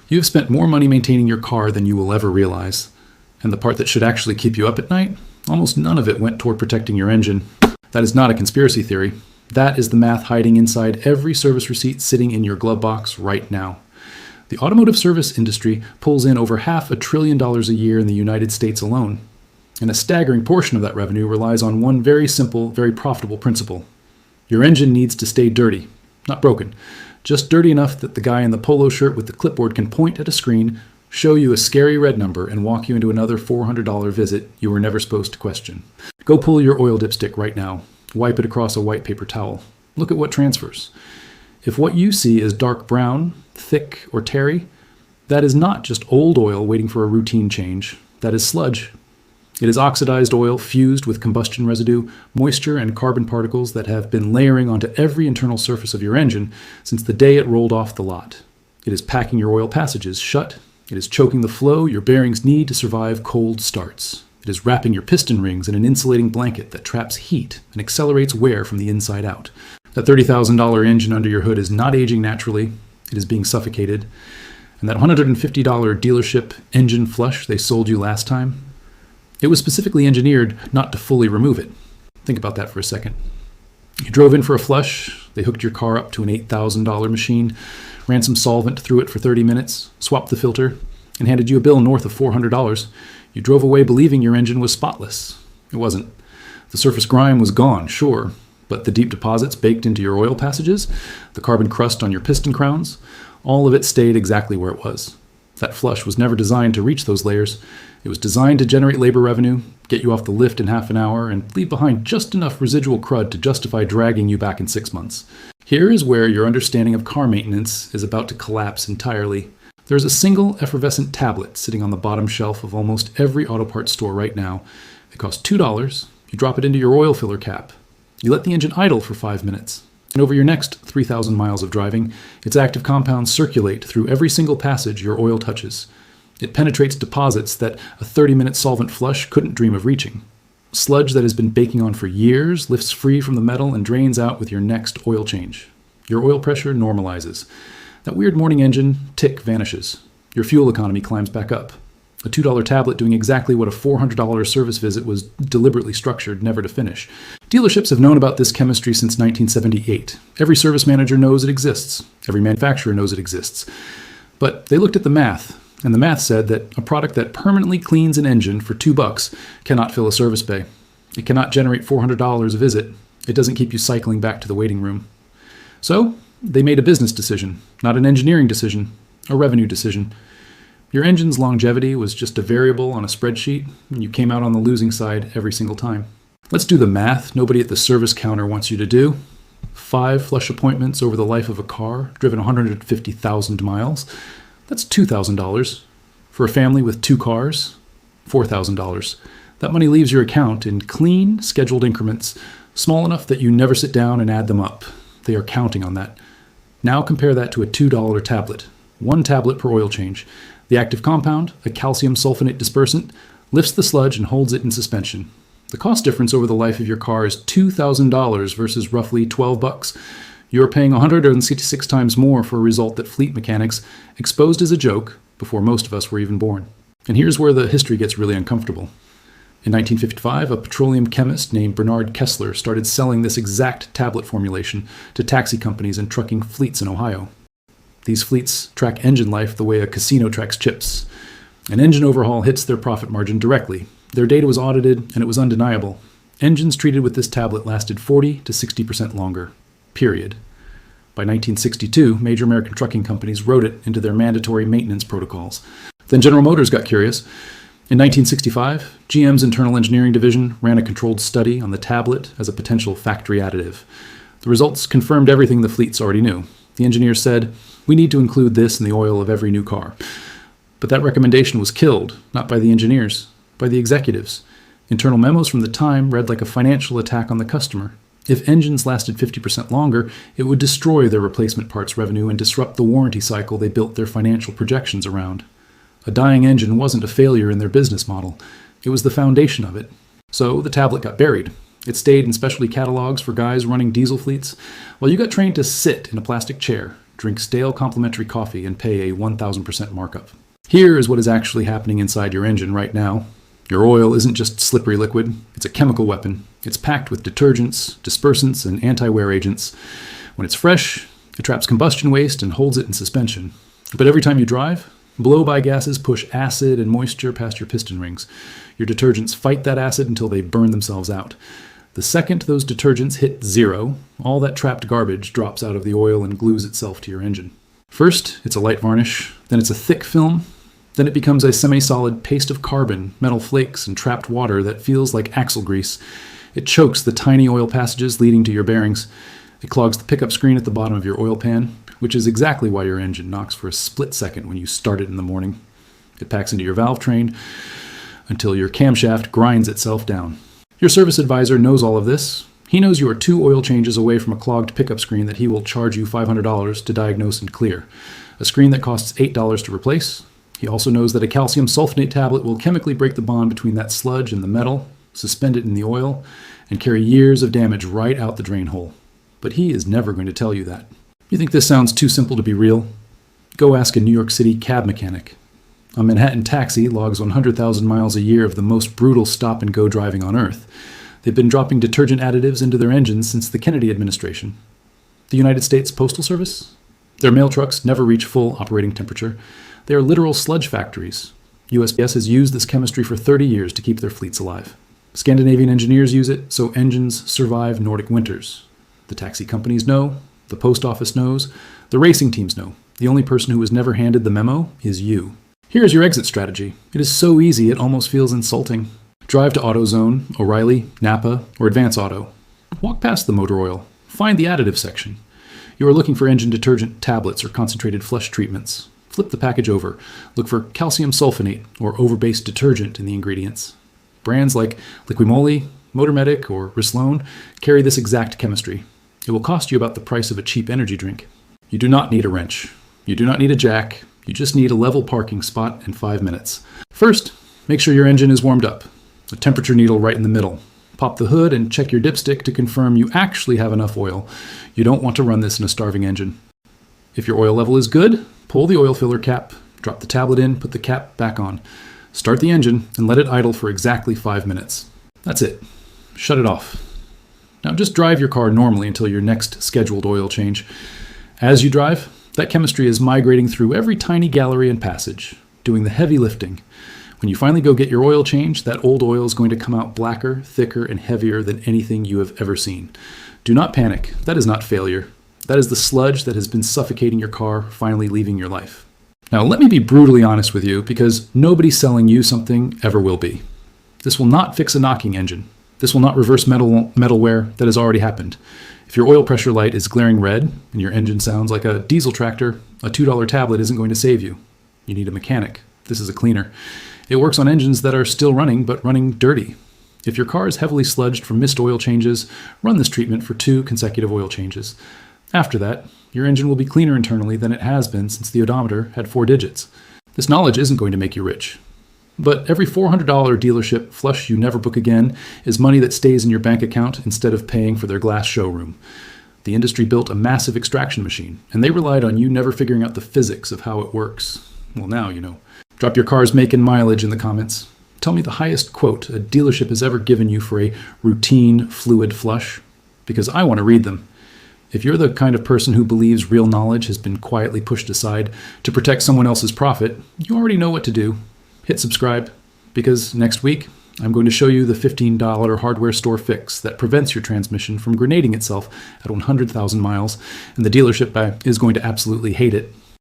You have spent more money maintaining your car than you will ever realize. And the part that should actually keep you up at night, almost none of it went toward protecting your engine. That is not a conspiracy theory. That is the math hiding inside every service receipt sitting in your glove box right now. The automotive service industry pulls in over $500 billion a year in the United States alone. And a staggering portion of that revenue relies on one very simple, very profitable principle. Your engine needs to stay dirty, not broken. Just dirty enough that the guy in the polo shirt with the clipboard can point at a screen, show you a scary red number, and walk you into another $400 visit you were never supposed to question. Go pull your oil dipstick right now. Wipe it across a white paper towel. Look at what transfers. If what you see is dark brown, thick, or tarry, that is not just old oil waiting for a routine change. That is sludge. It is oxidized oil fused with combustion residue, moisture, and carbon particles that have been layering onto every internal surface of your engine since the day it rolled off the lot. It is packing your oil passages shut. It is choking the flow your bearings need to survive cold starts. It is wrapping your piston rings in an insulating blanket that traps heat and accelerates wear from the inside out. That $30,000 engine under your hood is not aging naturally. It is being suffocated. And that $150 dealership engine flush they sold you last time, it was specifically engineered not to fully remove it. Think about that for a second. You drove in for a flush, they hooked your car up to an $8,000 machine, ran some solvent through it for 30 minutes, swapped the filter, and handed you a bill north of $400. You drove away believing your engine was spotless. It wasn't. The surface grime was gone, sure, but the deep deposits baked into your oil passages, the carbon crust on your piston crowns, all of it stayed exactly where it was. That flush was never designed to reach those layers. It was designed to generate labor revenue, get you off the lift in half an hour, and leave behind just enough residual crud to justify dragging you back in 6 months. Here is where your understanding of car maintenance is about to collapse entirely. There is a single effervescent tablet sitting on the bottom shelf of almost every auto parts store right now. It costs $2. You drop it into your oil filler cap. You let the engine idle for 5 minutes. And over your next 3,000 miles of driving, its active compounds circulate through every single passage your oil touches. It penetrates deposits that a 30-minute solvent flush couldn't dream of reaching. Sludge that has been baking on for years lifts free from the metal and drains out with your next oil change. Your oil pressure normalizes. That weird morning engine tick vanishes. Your fuel economy climbs back up. A $2 tablet doing exactly what a $400 service visit was deliberately structured never to finish. Dealerships have known about this chemistry since 1978. Every service manager knows it exists. Every manufacturer knows it exists. But they looked at the math, and the math said that a product that permanently cleans an engine for $2 cannot fill a service bay. It cannot generate $400 a visit. It doesn't keep you cycling back to the waiting room. So they made a business decision, not an engineering decision, a revenue decision. Your engine's longevity was just a variable on a spreadsheet, and you came out on the losing side every single time. Let's do the math nobody at the service counter wants you to do. 5 flush appointments over the life of a car, driven 150,000 miles. That's $2,000. For a family with 2 cars, $4,000. That money leaves your account in clean, scheduled increments, small enough that you never sit down and add them up. They are counting on that. Now compare that to a $2 tablet. 1 tablet per oil change. The active compound, a calcium sulfonate dispersant, lifts the sludge and holds it in suspension. The cost difference over the life of your car is $2,000 versus roughly $12. You are paying 166 times more for a result that fleet mechanics exposed as a joke before most of us were even born. And here's where the history gets really uncomfortable. In 1955, a petroleum chemist named Bernard Kessler started selling this exact tablet formulation to taxi companies and trucking fleets in Ohio. These fleets track engine life the way a casino tracks chips. An engine overhaul hits their profit margin directly. Their data was audited, and it was undeniable. Engines treated with this tablet lasted 40 to 60% longer. Period. By 1962, major American trucking companies wrote it into their mandatory maintenance protocols. Then General Motors got curious. In 1965, GM's internal engineering division ran a controlled study on the tablet as a potential factory additive. The results confirmed everything the fleets already knew. The engineers said, "We need to include this in the oil of every new car." But that recommendation was killed, not by the engineers, by the executives. Internal memos from the time read like a financial attack on the customer. If engines lasted 50% longer, it would destroy their replacement parts revenue and disrupt the warranty cycle they built their financial projections around. A dying engine wasn't a failure in their business model. It was the foundation of it. So the tablet got buried. It stayed in specialty catalogs for guys running diesel fleets, while you got trained to sit in a plastic chair, drink stale complimentary coffee, and pay a 1,000% markup. Here is what is actually happening inside your engine right now. Your oil isn't just slippery liquid, it's a chemical weapon. It's packed with detergents, dispersants, and anti-wear agents. When it's fresh, it traps combustion waste and holds it in suspension. But every time you drive, blow-by gases push acid and moisture past your piston rings. Your detergents fight that acid until they burn themselves out. The second those detergents hit zero, all that trapped garbage drops out of the oil and glues itself to your engine. First, it's a light varnish, then it's a thick film, then it becomes a semi-solid paste of carbon, metal flakes, and trapped water that feels like axle grease. It chokes the tiny oil passages leading to your bearings. It clogs the pickup screen at the bottom of your oil pan, which is exactly why your engine knocks for a split second when you start it in the morning. It packs into your valve train until your camshaft grinds itself down. Your service advisor knows all of this. He knows you are 2 oil changes away from a clogged pickup screen that he will charge you $500 to diagnose and clear. A screen that costs $8 to replace. He also knows that a calcium sulfonate tablet will chemically break the bond between that sludge and the metal, suspend it in the oil, and carry years of damage right out the drain hole. But he is never going to tell you that. You think this sounds too simple to be real? Go ask a New York City cab mechanic. A Manhattan taxi logs 100,000 miles a year of the most brutal stop-and-go driving on Earth. They've been dropping detergent additives into their engines since the Kennedy administration. The United States Postal Service? Their mail trucks never reach full operating temperature. They are literal sludge factories. USPS has used this chemistry for 30 years to keep their fleets alive. Scandinavian engineers use it so engines survive Nordic winters. The taxi companies know. The post office knows. The racing teams know. The only person who was never handed the memo is you. Here is your exit strategy. It is so easy it almost feels insulting. Drive to AutoZone, O'Reilly, Napa, or Advance Auto. Walk past the motor oil. Find the additive section. You are looking for engine detergent tablets or concentrated flush treatments. Flip the package over. Look for calcium sulfonate or over-based detergent in the ingredients. Brands like Liquimoli, Motormedic, or Rislone carry this exact chemistry. It will cost you about the price of a cheap energy drink. You do not need a wrench. You do not need a jack. You just need a level parking spot and 5 minutes. First, make sure your engine is warmed up. A temperature needle right in the middle. Pop the hood and check your dipstick to confirm you actually have enough oil. You don't want to run this in a starving engine. If your oil level is good, pull the oil filler cap, drop the tablet in, put the cap back on. Start the engine and let it idle for exactly 5 minutes. That's it. Shut it off. Now just drive your car normally until your next scheduled oil change. As you drive, that chemistry is migrating through every tiny gallery and passage, doing the heavy lifting. When you finally go get your oil change, that old oil is going to come out blacker, thicker, and heavier than anything you have ever seen. Do not panic. That is not failure. That is the sludge that has been suffocating your car finally leaving your life. Now, let me be brutally honest with you, because nobody selling you something ever will be. This will not fix a knocking engine. This will not reverse metal wear that has already happened. If your oil pressure light is glaring red and your engine sounds like a diesel tractor, a $2 tablet isn't going to save you. You need a mechanic. This is a cleaner. It works on engines that are still running, but running dirty. If your car is heavily sludged from missed oil changes, run this treatment for 2 consecutive oil changes. After that, your engine will be cleaner internally than it has been since the odometer had 4 digits. This knowledge isn't going to make you rich. But every $400 dealership flush you never book again is money that stays in your bank account instead of paying for their glass showroom. The industry built a massive extraction machine, and they relied on you never figuring out the physics of how it works. Well, now you know. Drop your car's make and mileage in the comments. Tell me the highest quote a dealership has ever given you for a routine fluid flush, because I want to read them. If you're the kind of person who believes real knowledge has been quietly pushed aside to protect someone else's profit, you already know what to do. Hit subscribe, because next week I'm going to show you the $15 hardware store fix that prevents your transmission from grenading itself at 100,000 miles, and the dealership is going to absolutely hate it.